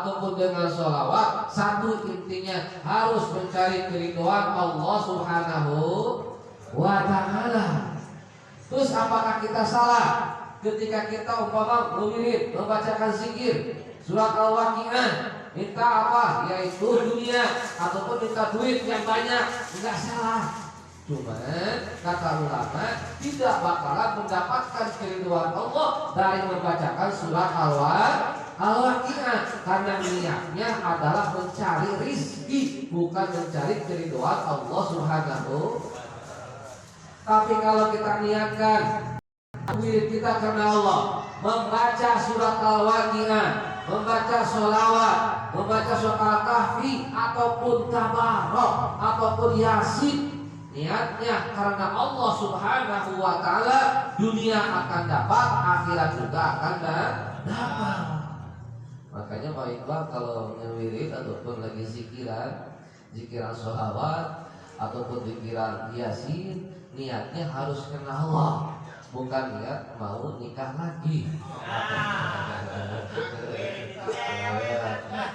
ataupun dengan sholawat, satu intinya harus mencari keridhaan Allah Subhanahu wa Ta'ala. Terus apakah kita salah ketika kita umpama mengirim membacakan zikir surat Al-Waqiah, minta apa? Yaitu dunia ataupun minta duit yang banyak? Enggak salah. Cuman kata ulama tidak bakalan mendapatkan keridhaan Allah dari membacakan surat Al-Waqiah, karena niatnya adalah mencari rizki, bukan mencari keridhaan Allah Subhanahu. Tapi kalau kita niatkan wirid kita karena Allah, membaca surat Al-Waqiah, membaca sholawat, membaca surat Al-Kahfi ataupun Tabarok ataupun Yasin, niatnya karena Allah Subhanahu wa Ta'ala, dunia akan dapat, akhirat juga akan dapat. Makanya Pak Iqbal kalau ngewirid ataupun lagi zikiran sholawat ataupun zikiran Yasin, niatnya harus karena Allah, bukan niat mau nikah lagi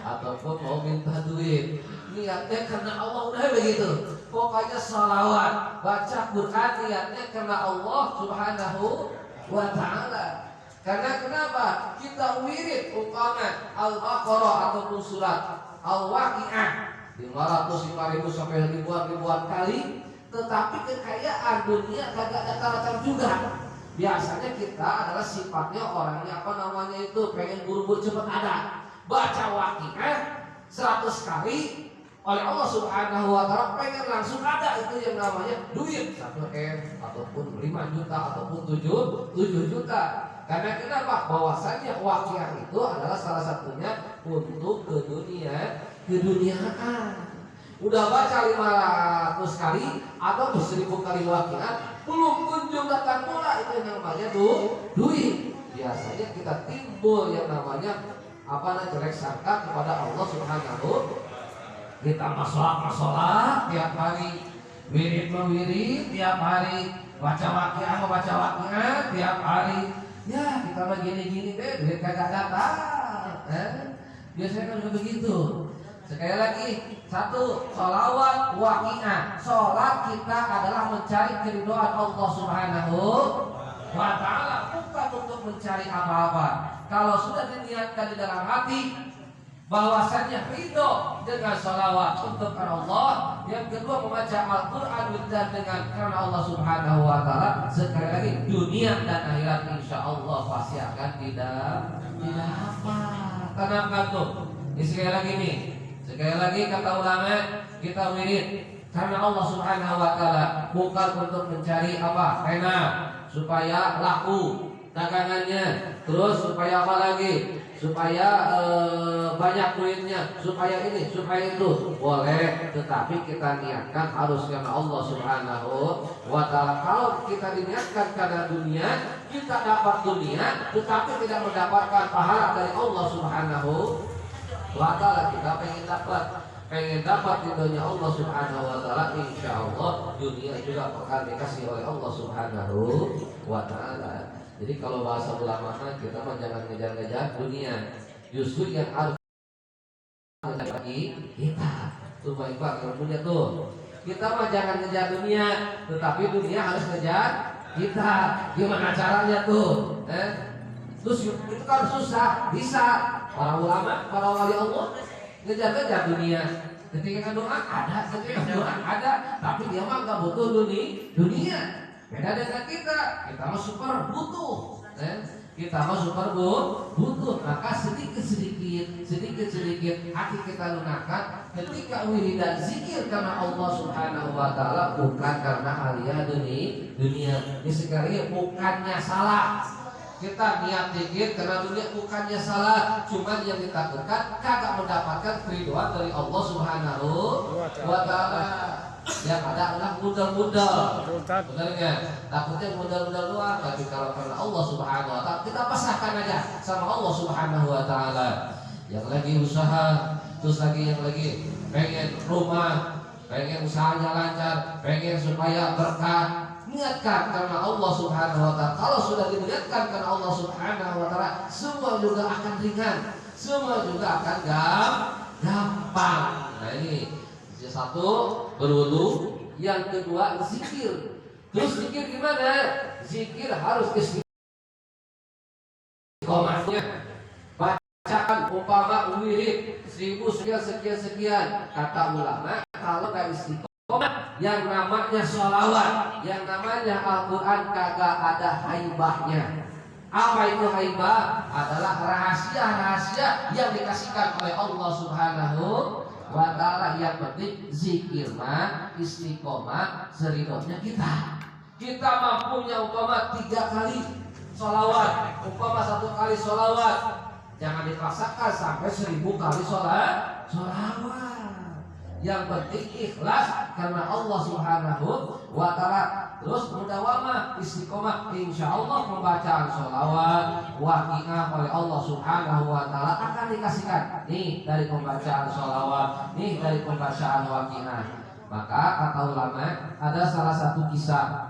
ataupun mau minta duit. Niatnya karena Allah, udah begitu. Pokoknya sholawat, baca Quran, niatnya karena Allah Subhanahu wa Ta'ala. Karena kenapa? Kita wirid umpama Al-Baqarah ataupun surat Al-Waqiah 500.000 sampai ribuan kali, tetapi kekayaan dunia kagak datang juga. Biasanya kita adalah sifatnya orangnya pengen buru-buru cepat ada. Baca Waqiah 100 kali oleh Allah Subhanahu wa Ta'ala, pengen langsung ada. Itu yang namanya duit 1M ataupun 5 juta ataupun 7 juta. Karena kenapa? Bahwasanya Waqiah itu adalah salah satunya untuk keduniaan. Udah baca 500 kali atau 1000 kali Waqiah, belum kunjung datang pula. Itu yang namanya duit. Biasanya kita timbul yang namanya jelek sangka kepada Allah Subhanahu. Kita masalah tiap hari, wirid tiap hari, baca Waqiah tiap hari. Ya kita mah gini deh, duit kagak datang. Biasanya kan udah begitu. Sekali lagi, satu, sholawat Waqiah. Sholat kita adalah mencari keridhaan Allah Subhanahu wa Ta'ala, bukan untuk mencari apa-apa. Kalau sudah diniatkan di dalam hati bahwasannya ridho dengan sholawat untuk Allah, yang kedua membaca Al-Quran dengan karena Allah Subhanahu wa Ta'ala, sekali lagi dunia dan akhirat insya Allah pasti akan tidak apa. Kenapa tuh? Sekali lagi kata ulama, kita wirid karena Allah Subhanahu wa Ta'ala, bukan untuk mencari apa? Karena supaya laku dagangannya, terus supaya apa lagi? Supaya banyak duitnya, supaya ini, supaya itu. Boleh, tetapi kita niatkan harus karena Allah Subhanahu wa Ta'ala. Kalau kita diniatkan karena dunia, kita dapat dunia tetapi tidak mendapatkan pahala dari Allah Subhanahu wa Ta'ala. Kita pengen dapat ridhonya Allah Subhanahu wa Ta'ala, insya Allah dunia juga akan dikasih oleh Allah Subhanahu wa Ta'ala. Jadi kalau bahasa ulama kita mah jangan ngejar-ngejar dunia, justru yang harus bagi kita tuh baik kalau punya tuh. Kita mah jangan ngejar dunia, tetapi dunia harus ngejar kita. Gimana caranya tuh? Terus itu kan susah, bisa para ulama, para wali Allah ngejar-ngejar dunia. Ketika doa ada, tapi dia mah nggak butuh dunia. Beda dengan kita mah super butuh. Kita mah super butuh. Maka sedikit hati kita lunakan ketika wiridan zikir karena Allah Subhanahu wa Ta'ala, bukan karena alia dunia. Ini sekali bukannya salah. Kita niat zikir karena dunia bukannya salah, cuman yang ditakutkan kagak mendapatkan keridhaan dari Allah Subhanahu wa Ta'ala. Yang ada adalah modal-modal. Benar. Takutnya modal-modal doang, tapi kalau karena Allah Subhanahu wa Ta'ala, kita pasrahkan aja sama Allah Subhanahu wa Ta'ala. Yang lagi usaha, terus yang lagi pengen rumah, pengen usahanya lancar, pengen supaya berkah, niatkan karena Allah Subhanahu wa Ta'ala. Kalau sudah diniatkan karena Allah Subhanahu wa Ta'ala, semua juga akan ringan. semua juga akan gampang. Nah ini satu berwudu, yang kedua zikir. Terus zikir gimana? Zikir harus istiqomahnya. Bacaan umpama wirid 1000 sekian. Kata ulama, kalau nggak istiqomah, yang namanya sholawat, yang namanya Al-Quran kagak ada haibahnya. Apa itu haibah? Adalah rahasia-rahasia yang dikasihkan oleh Allah Subhanahu wa ta'ala. Yang penting zikir mah istiqomah seridhonya kita. Kita mampunya umpama 3 kali sholawat, umpama 1 kali sholawat, jangan dipaksakan sampai 1000 kali sholawat. Yang penting ikhlas karena Allah Subhanahu wa ta'ala. Terus mudawamah istiqomah, insyaallah pembacaan sholawat waqi'ah oleh Allah Subhanahu wa ta'ala akan dikasihkan. Nih dari pembacaan sholawat, nih dari pembacaan waqi'ah. Maka kata ulama, ada salah satu kisah.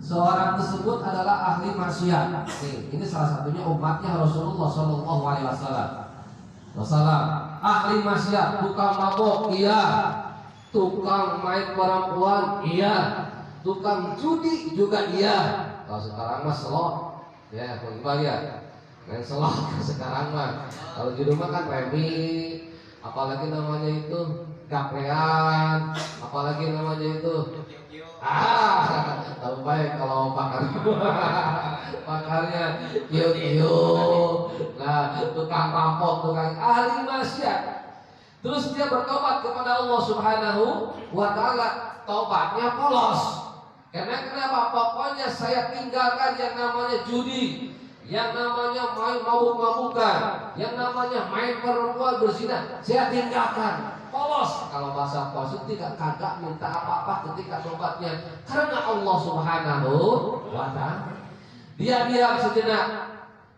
Seorang tersebut adalah ahli maksiat. Ini salah satunya umatnya Rasulullah Shallallahu Alaihi Wasallam. Ahli maksiat, tukang mabok, iya. Tukang main perempuan, iya. Tukang judi juga iya. Kalau sekarang mah slot, ya, kembali ya. Main slot sekarang mah. Kalau judi mah kan remi, apalagi namanya itu gapean, apalagi namanya itu. Tahu baik kalau pakarnya kio. Nah, tukang rampok, tukang ahli maksiat. Terus dia bertobat kepada Allah Subhanahu wa ta'ala. Tobatnya polos. Karena kenapa? Pokoknya saya tinggalkan yang namanya judi, yang namanya main mabuk-mabukan, yang namanya main perempuan berzina, saya tinggalkan. Polos. Kalau bahasa polos tidak kagak minta apa-apa ketika tobatnya, karena Allah Subhanahu wa ta'ala. Dia diam sejenak,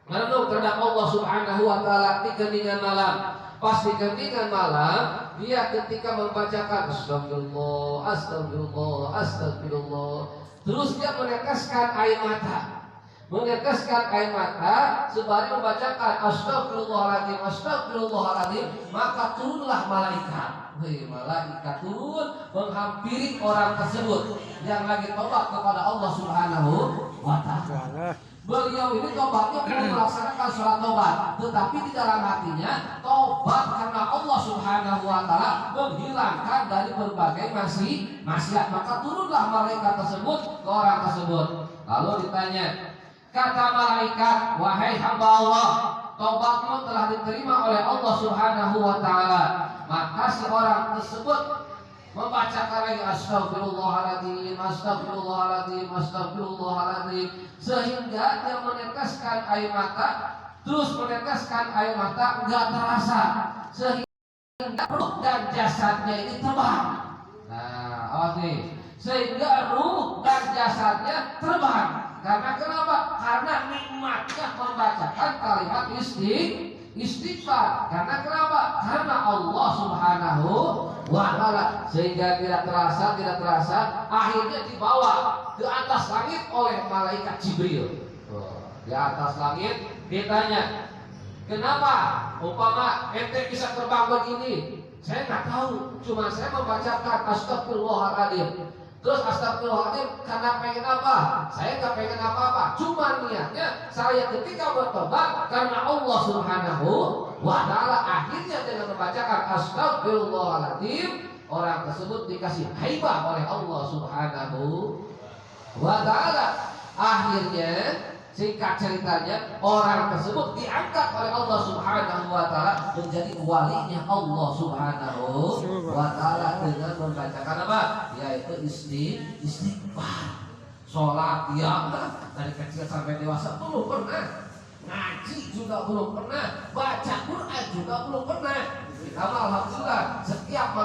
merenung terhadap Allah Subhanahu wa ta'ala di keningan malam. Pas di keningan malam, dia ketika membacakan astagfirullah, astagfirullah, astagfirullah, terus dia meneteskan air mata. Meneteskan air mata sembari membacakan astagfirullahaladzim, astagfirullahaladzim, maka turunlah malaikat. Malaikat turun menghampiri orang tersebut yang lagi tobat kepada Allah Subhanahu wa ta'ala. Beliau ini tobatnya belum melaksanakan sholat tobat, tetapi di dalam hatinya tobat karena Allah Subhanahu wa ta'ala menghilangkan dari berbagai maksiat. Maka turunlah malaikat tersebut ke orang tersebut. Lalu ditanya, kata malaikat, wahai hamba Allah, tobatmu telah diterima oleh Allah Subhanahu wa ta'ala. Maka si orang tersebut membacakan lagi astagfirullahaladzim, astagfirullahaladzim, astagfirullahaladzim, sehingga dia meneteskan air mata. Terus meneteskan air mata enggak terasa, sehingga ruh dan jasadnya ini terbang. Nah, awas nih, sehingga ruh dan jasadnya terbang. Karena kenapa? Karena nikmatnya membacakan kalimat istighfar. Karena kenapa? Karena Allah Subhanahu wa ta'ala. Sehingga tidak terasa, akhirnya dibawa ke atas langit oleh malaikat Jibril. Di atas langit ditanya, kenapa umpama ente bisa terbang begini? Saya nggak tahu, cuma saya membacakan astagfirullahaladzim. Terus astagfirullahaladzim karena pengen apa? Saya nggak pengen apa-apa, cuma niatnya saya ketika bertobat karena Allah Subhanahu wa ta'ala. Akhirnya dengan membacakan astagfirullahaladzim, orang tersebut dikasih haibah oleh Allah Subhanahu wa ta'ala. Akhirnya singkat ceritanya, orang tersebut diangkat oleh Allah Subhanahu wa ta'ala menjadi walinya Allah Subhanahu wa ta'ala dengan membacakan apa? Yaitu istighfar. Sholat dia dari kecil sampai dewasa belum pernah, ngaji juga belum pernah, baca Quran juga belum pernah. Kita alhamdulillah setiap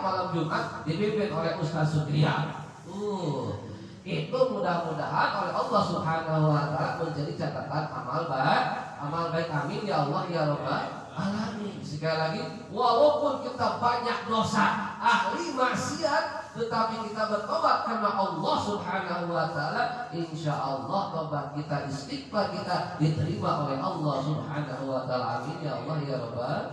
malam Jumat dipimpin oleh Ustaz Sudriya. Itu mudah-mudahan oleh Allah Subhanahu wa ta'ala menjadi catatan amal baik kami, ya Allah ya Rabbal alamin. Sekali lagi, walaupun kita banyak dosa, ahli maksiat, tetapi kita bertobat karena Allah Subhanahu wa taala, insya Allah tobat kita, istighfar kita diterima oleh Allah Subhanahu wa taala. Amin ya Allah ya Rabbal.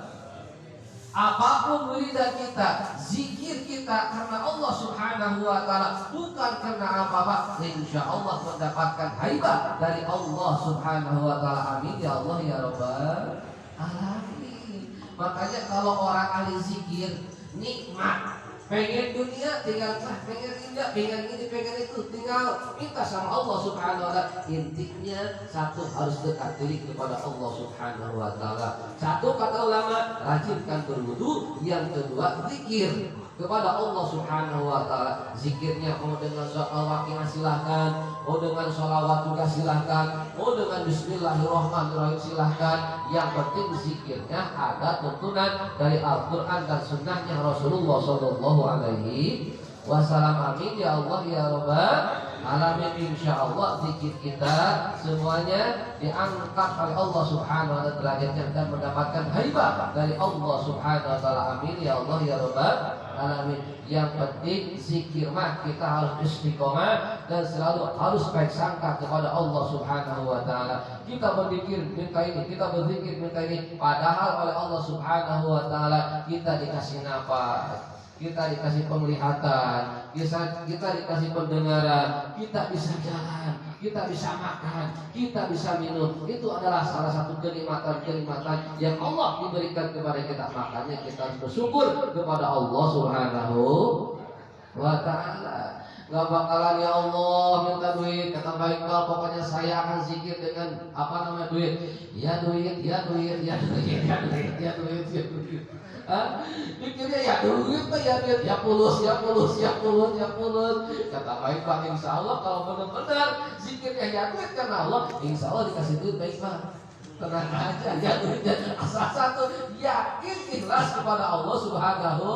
Apapun wiridan kita, zikir kita karena Allah Subhanahu wa taala, bukan karena apa-apa, insya Allah mendapatkan haibah dari Allah Subhanahu wa taala. Amin ya Allah ya Rabbal alamin. Makanya kalau orang ahli zikir nikmat, pengen dunia tinggal pengen indah, pengen ini, pengen itu, tinggal minta sama Allah Subhanahu wa taala. Intinya satu, harus dekat diri kepada Allah Subhanahu wa taala. Satu kata ulama, rajinkan berwudu. Yang kedua, zikir kepada Allah Subhanahu wa taala. Zikirnya mau dengan Al-Waqiah silahkan, mau dengan sholawat juga silahkan, mau dengan bismillahirrahmanirrahim silahkan. Yang penting zikirnya ada tuntunan dari Al-Quran dan sunnahnya Rasulullah Sallallahu Alaihi Wasallam. Amin ya Allah ya Rabbal alamin. Insya Allah zikir kita semuanya diangkat oleh Allah Subhanahu wa taala derajatnya dan mendapatkan haibah dari Allah Subhanahu wa taala. Amin ya Allah ya Rabbal alamin. Yang penting zikir mah kita harus istiqomah dan selalu harus baik sangka kepada Allah Subhanahu wa taala. Kita berzikir minta ini, kita berzikir minta ini, padahal oleh Allah Subhanahu wa taala kita dikasih nafas, kita dikasih penglihatan, kita dikasih pendengaran, kita bisa jalan, kita bisa makan, kita bisa minum. Itu adalah salah satu kenikmatan-kenikmatan yang Allah diberikan kepada kita. Makanya kita harus bersyukur kepada Allah Subhanahu wa taala. Gak bakalan ya Allah minta duit, kata Baik Iqbal, pokoknya saya akan zikir dengan apa namanya duit. Ya duit, ya duit, ya duit, ya duit, ya duit, ya duit. Pikirnya ya duit, ya duit, ya pulus, ya pulus, ya pulus, ya pulus. Kata Baik Iqbal, insya Allah kalau benar-benar zikirnya ya duit karena Allah, insya Allah dikasih duit Baik Iqbal. Tenang aja, ya duit, asal satu yakin ikhlas kepada Allah Subhanahu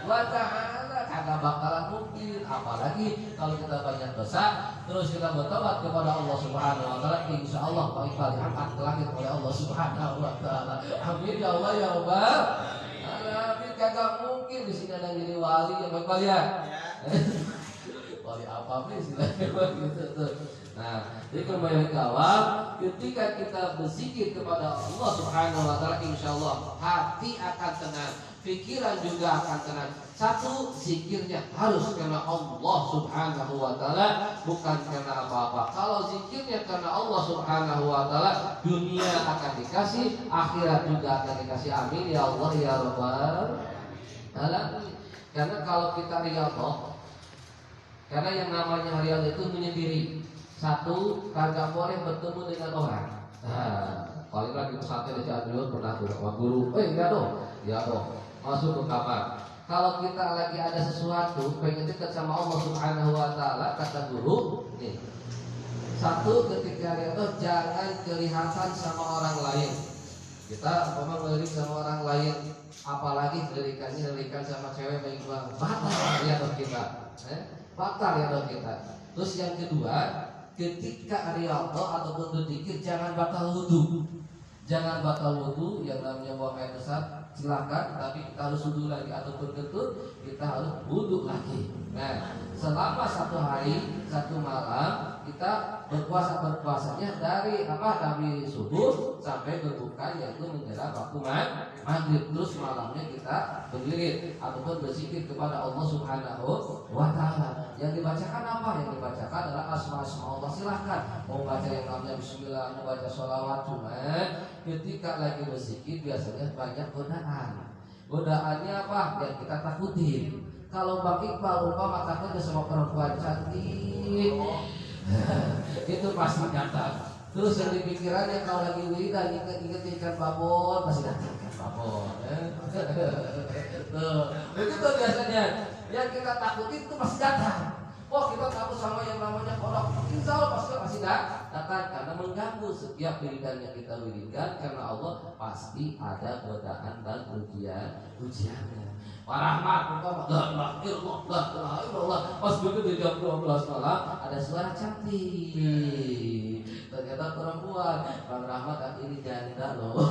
wa taala. Kagak bakalan mungkin, apalagi kalau kita banyak dosa terus kita bertobat kepada Allah Subhanahu wa taala, insya Allah Pak Iqbal diangkat ke langit oleh Allah Subhanahu wa taala. Amin ya Allah ya Rabbal alamin. Kagak mungkin di sini ada yang jadi wali ya Pak Iqbal ya. Wali apa nih istilahnya gitu tuh. Nah, jadi kembali ke awal, ketika kita berzikir kepada Allah Subhanahu wa taala, insya Allah hati akan tenang, pikiran juga akan tenang. Satu, zikirnya harus karena Allah Subhanahu wa taala, bukan karena apa-apa. Kalau zikirnya karena Allah Subhanahu wa taala, dunia akan dikasih, akhirat juga akan dikasih. Amin ya Allah ya Rabbal alamin. Karena kalau kita riyadhah, karena yang namanya riyadhah itu menyendiri. Satu, kagak boleh bertemu dengan orang. Nah, paling lagi pesantren di Cianjur pernah tuh sama guru, iya dong, ya dong, masuk ke kamar. Kalau kita lagi ada sesuatu pengen dekat sama Allah Subhanahu wa taala, kata guru, nih. Satu, ketika itu jangan kelihatan sama orang lain. Kita memang ngelirik sama orang lain, apalagi ngelirik sama cewek baik banget. Batal ya dong kita. Batal ya dong kita. Terus yang kedua, ketika riyadhah ataupun berzikir jangan batal wudu. Jangan batal wudu, yang namanya buang air besar silakan, tapi kita harus wudu lagi ataupun kentut, kita harus wudu lagi. Nah, selama satu hari, satu malam kita berpuasanya dari subuh sampai berbuka, yaitu menjelang waktu maghrib. Terus malamnya kita berwirid ataupun berzikir kepada Allah Subhanahu wa taala. Yang dibacakan apa? Yang dibacakan adalah asma-asma Allah. Silahkan mau baca yang namanya bismillah, mau baca sholawat. Cuma ketika lagi berzikir biasanya banyak godaan. Godaannya apa? Yang kita takutin. Kalau Bang Iqbal umpama takutnya sama perempuan cantik, itu pasti datang. Terus yang di pikirannya kalau lagi wiridan inget ikan babon, pasti datang ikan babon. Tuh, itu biasanya yang kita takutin itu pasti datang. Oh, kita takut sama yang namanya kodok, insya Allah pasti datang karena mengganggu setiap wiridan yang kita wiridkan, karena Allah pasti ada godaan dan ujiannya. Warahmat, la ilaha illallah. Pas begitu jam 12 malam ada suara cantik. Ternyata perempuan. Bang Rahmat ini janda loh.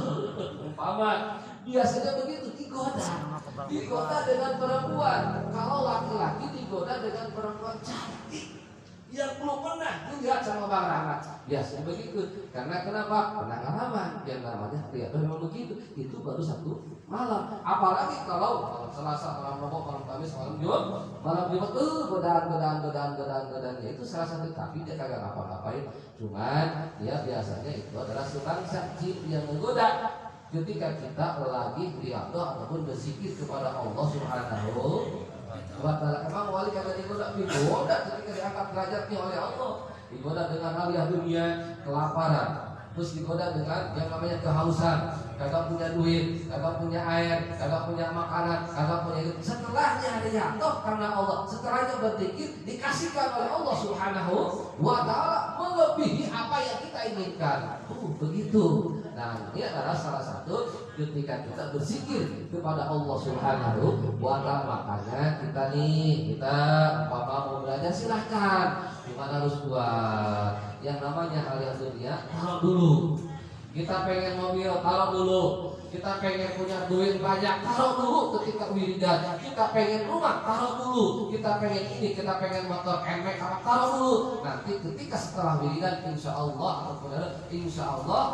Muhammad. Biasanya begitu, digoda dengan perempuan. Kalau laki-laki digoda dengan perempuan cantik yang belum pernah lihat sama Bang Rahmat. Biasanya begitu. Karena kenapa? Pengalaman. Yang namanya lihat memang begitu. Itu baru satu malam. Apalagi kalau malam Selasa, malam Rabu, malam Kamis, malam Jumat, malam Jumat, godaan. Ya itu salah satu, tapi dia kagak ngapa-ngapain. Cuman dia biasanya itu adalah sebangsa jin yang menggoda. Ketika kita lagi riyadhah ataupun berzikir kepada Allah Subhanahu wa ta'ala. Emang wali kagak digoda? Digoda ketika diangkat derajatnya oleh Allah. Digoda dengan hadiah dunia, kelaparan. Terus digoda dengan yang namanya kehausan, kagak punya duit, kagak punya air, kagak punya makanan, kagak punya itu. Setelahnya riyadhah karena Allah, setelahnya berzikir dikasihkan oleh Allah Subhanahu wa ta'ala melebihi apa yang kita inginkan. Begitu. Nah, ini adalah salah satu ketika kita berzikir kepada Allah Subhanahu wa ta'ala. Makanya kita mau belajar silahkan, cuma harus buat yang namanya hal yang dunia taruh dulu. Kita pengen mobil taruh dulu. Kita pengen punya duit banyak taruh dulu ketika wiridan. Kita pengen rumah taruh dulu. Kita pengen ini, kita pengen motor MX taruh dulu. Nanti ketika setelah wiridan insya Allah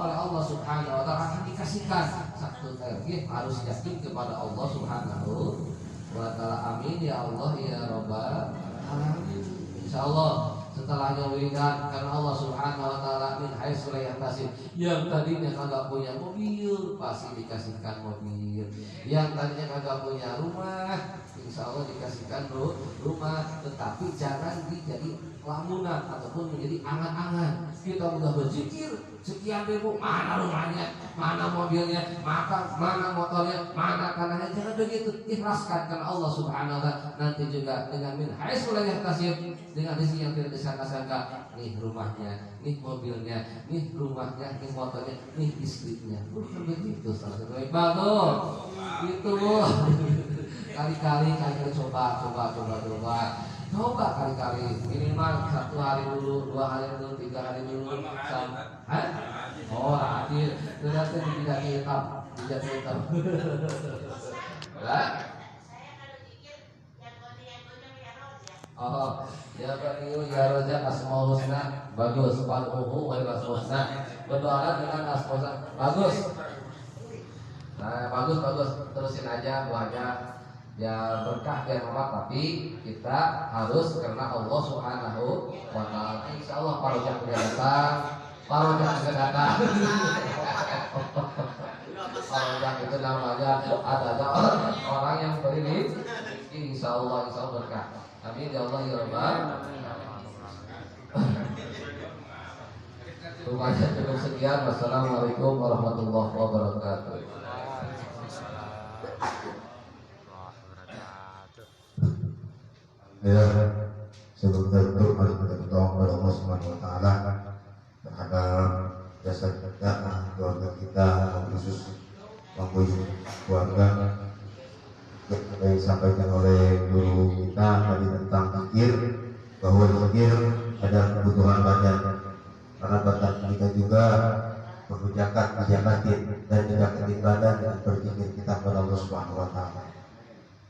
oleh Allah Subhanahu wa ta'ala akan dikasihkan. Satu lagi harus yakin kepada Allah Subhanahu wa ta'ala. Amin ya Allah ya Rabbal alamin. Insya Allah setelahnya wiridan karena Allah Subhanahu wa ta'ala min haitsu la yahtasib. Yang tadinya kagak punya mobil pasti dikasihkan mobil. Yang tadinya kagak punya rumah insya Allah dikasihkan rumah. Tetapi jangan dijadi lamunan ataupun menjadi angan-angan. Kita udah berzikir sekian ribu, mana rumahnya, mana mobilnya, mana motornya, mana kanannya. Jangan begitu, ikhlaskan karena Allah Subhanahu wa ta'ala. Nanti juga dengan min haitsu la yahtasib, dengan rezeki yang tidak disangka-sangka. Nih rumahnya, nih mobilnya, nih rumahnya, nih motornya, nih istrinya. Bukan begitu salah satu iqbal tuh. Itu kali-kali coba kali-kali minimal 1 hari dulu, 2 hari dulu, 3 hari dulu. Oh, hadir. Ternyata tidak hitam. Oh, ya baniu ya roja asmaul husna. Bagus. Fad'uhu wa husna. Berdoa dengan asmaul husna. Bagus. Nah, bagus. Terusin aja doanya. Ya berkah dan rahmat, tapi kita harus karena Allah Subhanahu wa ta'ala. Insyaallah parojak sudah datang. Parojak itu namanya ada orang yang beri insyaallah berkah. Amin ya Allah ya Rabbal. Rupanya cukup sekian. Wassalamualaikum warahmatullahi wabarakatuh. Ya, sebelum itu mari kita berdoa kepada Allah Subhanahu wa ta'ala terhadap jasa kita, keluarga kita, khusus bangku keluarga yang disampaikan oleh guru kita tadi tentang zikir, bahwa zikir ada kebutuhan badan karena badan kita juga perlu dijakatin dan dijakatin badan dengan berzikir kita kepada Allah Subhanahu wa ta'ala.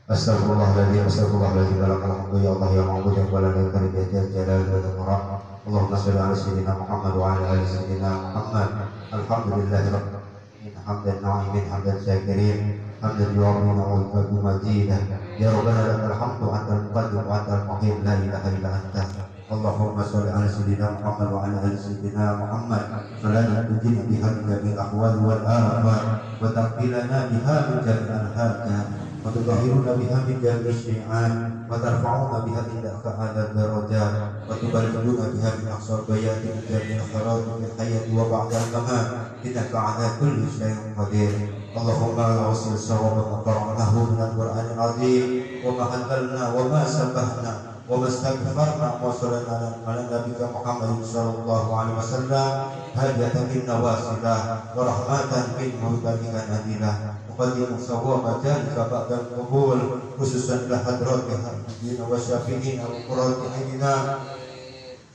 Astagfirullahaladzim, alhamdulillah ya Allah ya ma'bud yang wala nilkani bihajat jalal dan murah. Allahumma salli ala sayyidina Muhammad wa ala ali sayyidina Muhammad. Alhamdulillahi rabbil alamin, hamdan na'imin, hamdan syakirin, hamdan yu'amina wa yufadu majidah. Ya Rabbana lakal hamdu antal muqaddim wa antal muhim, la ilaha illa anta. Allahumma salli ala sayyidina Muhammad wa ala ali sayyidina Muhammad. Salatan tujina biha min jami'il ahwal wal afat wa taqbilana biha min jami'il al-hakat وتطهرنا بها من جميع الشيعان وترفعنا بها عندك أعلى الدرجات وتبلغنا بها من أقصى البيات من جميع الخيرات في الحياة وبعد الممات إنك على كل شيء قدير. اللهم أوصل ثواب ما قرأناه من القرآن العظيم وما هللنا وما سبحنا وما استغفرنا وصلنا على نبيك محمد صلى الله عليه وسلم هدية منا واصلة ورحمة منه بك نبينا وقدم صواب ذلك بعد القبول خصوصا لحضرات الحمدين والشافعين وقرات عيننا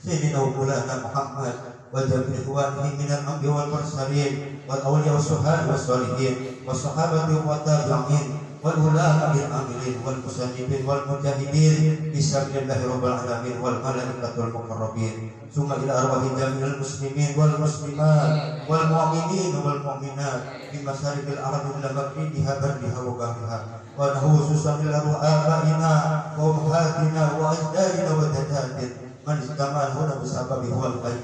سيدنا ومولانا محمد وجميع إخوانه من الأنبياء والمرسلين والأولياء والشهداء والصالحين والصحابة والتابعين والعلماء العاملين والمسلمين والمجاهدين بسبيل الله رب العالمين والملائكة المقربين ثم إلى أرواح جميع المسلمين والمسلمات والمؤمنين والمؤمنات في مشارق الأرض إلى مغربها برها وبحرها ونخصوصا إلى آبائنا وأمهاتنا وأجدادنا وجداتنا من استمع هنا بسبب هو الخير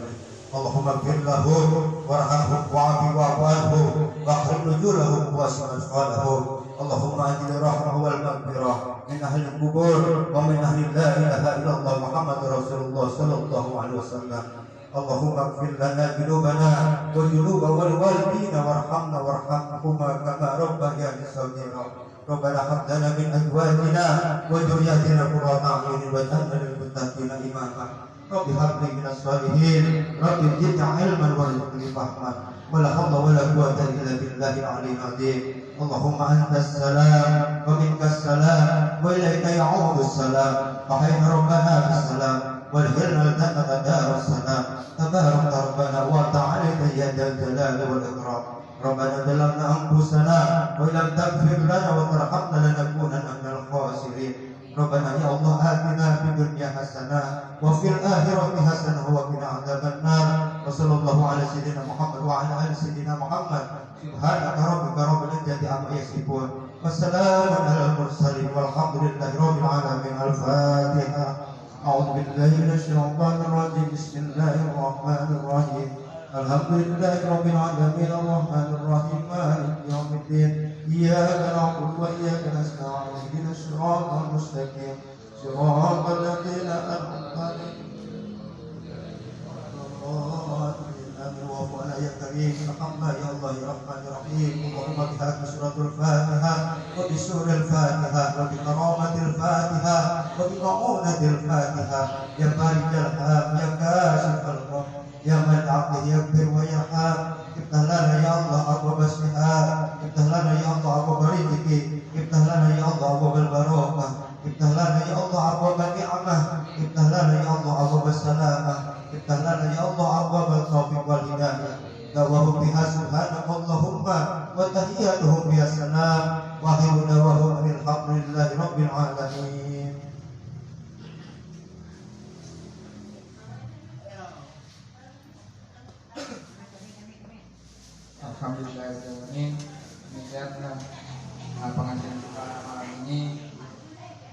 اللهم اغفر لهم وارحمهم واعف عنهم واخرج نزولهم واسع اشغالهم اللهم انزل الرحمه والمغفره من اهل القبور ومن اهل لا اله الا الله محمد رسول الله صلى الله عليه وسلم اللهم اغفر لنا ذنوبنا وذنوب والوالدين وارحمنا وارحمهما كما ربياني صغيرا ربنا هب لنا من ازواجنا وذرياتنا قرة اعين واجعلنا للمتقين اماما رب هب لي من الصالحين رب زدني علما وارزقني فهما ولا حول ولا قوة إلا بالله العلي العظيم اللهم أنت السلام ومنك السلام وإليك يعود السلام وحين ربنا بالسلام والهرنا الجنة دار السلام تبارك ربنا وتعالى يا ذا الجلال والإكرام ربنا ظلمنا أنفسنا وإن لم تغفر لنا وترحمنا لنكونن من الخاسرين ربنا يا الله آتنا في الدنيا حسنة وفي الآخرة حسنة وقنا عذاب النار وصلى الله على سيدنا محمد وعلى آل سيدنا محمد سبحانك ربك رب العزة عما يصفون والسلام على المرسلين والحمد لله رب العالمين الفاتحة أعوذ بالله من الشيطان الرجيم بسم الله الرحمن الرحيم الحمد لله رب العالمين الرحمن الرحيم مالك يوم الدين إياك نعبد وإياك نستعين اهدنا الصراط المستقيم صراط الذين أنعمت عليهم يا كريم ارحمنا يا الله يا رحمن الرحيم اللهم بحق سورة الفاتحة وبسورة الفاتحة وبكرامة الفاتحة وبمعونة الفاتحة يا فارج الهم يا كاشف الغم يا من عبده يغفر ويرحم افتح لنا يا الله أبواب الشفاء افتح لنا يا الله أبواب الرزق افتح لنا يا الله أبواب البركة افتح لنا يا الله أبواب النعمة افتح لنا يا الله أبواب السلامة افتح لنا يا الله أبواب التوفيق والهداية دعواهم بها سبحانك اللهم وتحياتهم بها السلام وآخر دعواهم أن الحمد لله رب العالمين. Alhamdulillahirrahmanirrahim. Demikian pengajian kita malam ini.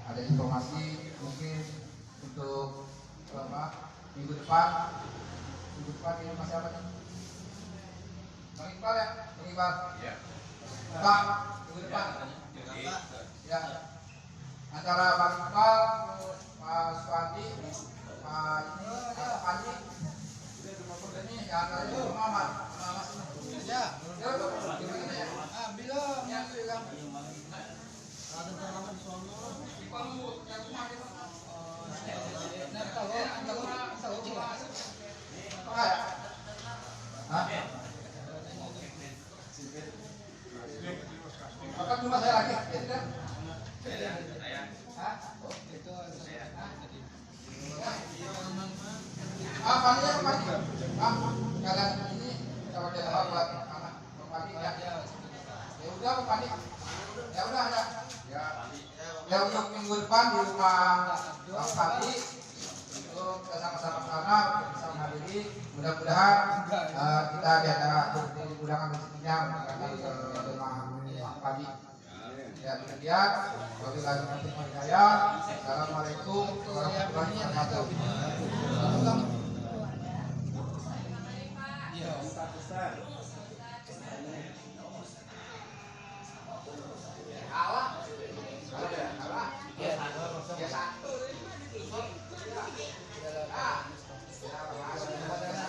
Ada informasi mungkin untuk minggu depan ini masih apa nih? Bang Iqbal ya? Bang Iqbal? Iya. Pak, minggu depan? Ya. Antara Bang Iqbal, Pak Suwandi, Pak Panji, ini ya antara itu Muhammad. Ya. Ya, gimana ya? Belum. Ya, belum. Ada pengalaman di sono. Di Palu, yang rumah itu. Makan cuma saya lagi, ya tidak? Paninya pasti. Kalian ini kita pakai apa buat anak? Padi ya. Ya udah padi. Ya udah ada. Ya untuk minggu depan di rumah Bang Padi itu kita sama-sama sana bisa menghadiri. Mudah-mudahan kita ada dimudahkan rezekinya ke rumah Bang Padi. Ya demikian. Wabillahi taufiq wal hidayah. Assalamualaikum warahmatullahi wabarakatuh.